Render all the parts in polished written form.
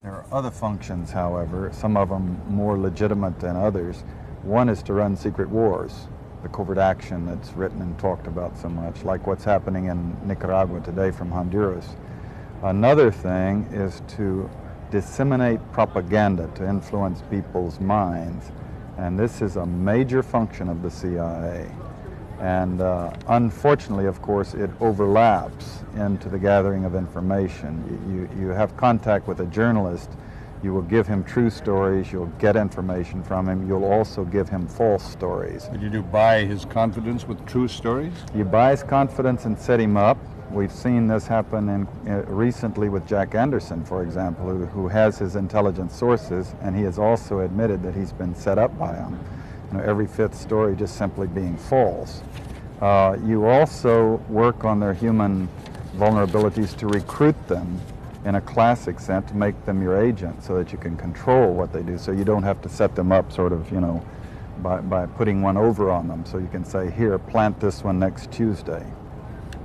There are other functions, however, some of them more legitimate than others. One is to run secret wars, the covert action that's written and talked about so much, like what's happening in Nicaragua today from Honduras. Another thing is to disseminate propaganda to influence people's minds, and this is a major function of the CIA. And unfortunately, of course, it overlaps into the gathering of information. You have contact with a journalist, you will give him true stories, you'll get information from him, you'll also give him false stories. But you do buy his confidence with true stories? You buy his confidence and set him up. We've seen this happen recently with Jack Anderson, for example, who has his intelligence sources, and he has also admitted that he's been set up by them. Every fifth story just simply being false. You also work on their human vulnerabilities to recruit them in a classic sense, to make them your agent so that you can control what they do, so you don't have to set them up sort of, by putting one over on them. So you can say, here, plant this one next Tuesday.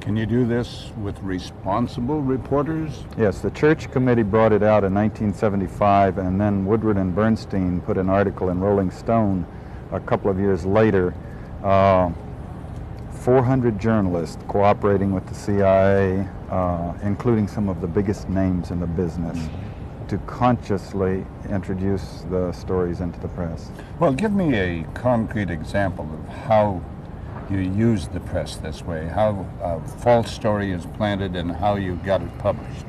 Can you do this with responsible reporters? Yes, the Church Committee brought it out in 1975, and then Woodward and Bernstein put an article in Rolling Stone a couple of years later, 400 journalists cooperating with the CIA, including some of the biggest names in the business, to consciously introduce the stories into the press. Well, give me a concrete example of how you use the press this way, how a false story is planted and how you got it published.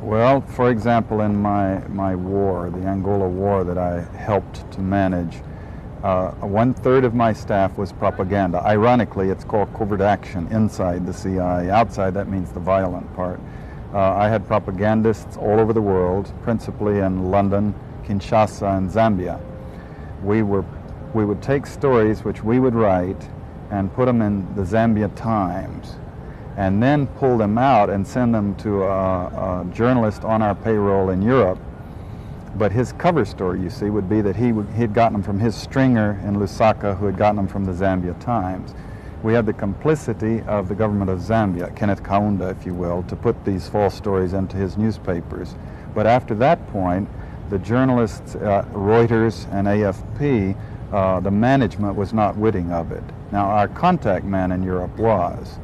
Well, for example, in my war, the Angola War that I helped to manage, 1/3 of my staff was propaganda. Ironically, it's called covert action inside the CIA. Outside, that means the violent part. I had propagandists all over the world, principally in London, Kinshasa, and Zambia. We would take stories which we would write and put them in the Zambia Times, and then pull them out and send them to a journalist on our payroll in Europe. But his cover story, you see, would be that he'd gotten them from his stringer in Lusaka, who had gotten them from the Zambia Times. We had the complicity of the government of Zambia, Kenneth Kaunda, if you will, to put these false stories into his newspapers. But after that point, the journalists, Reuters and AFP, the management was not witting of it. Now, our contact man in Europe was.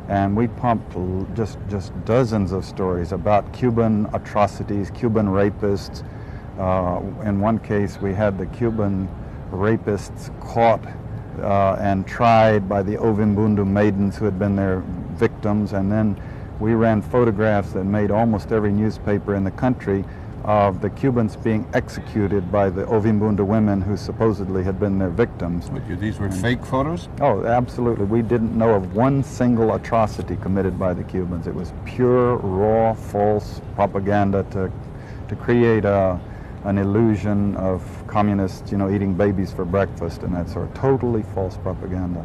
And we pumped just dozens of stories about Cuban atrocities, Cuban rapists. In one case, we had the Cuban rapists caught and tried by the Ovimbundu maidens who had been their victims, and then we ran photographs that made almost every newspaper in the country of the Cubans being executed by the Ovimbundu women who supposedly had been their victims. But these were fake photos? Oh, absolutely. We didn't know of one single atrocity committed by the Cubans. It was pure, raw, false propaganda to create an illusion of communists, eating babies for breakfast and that sort of totally false propaganda.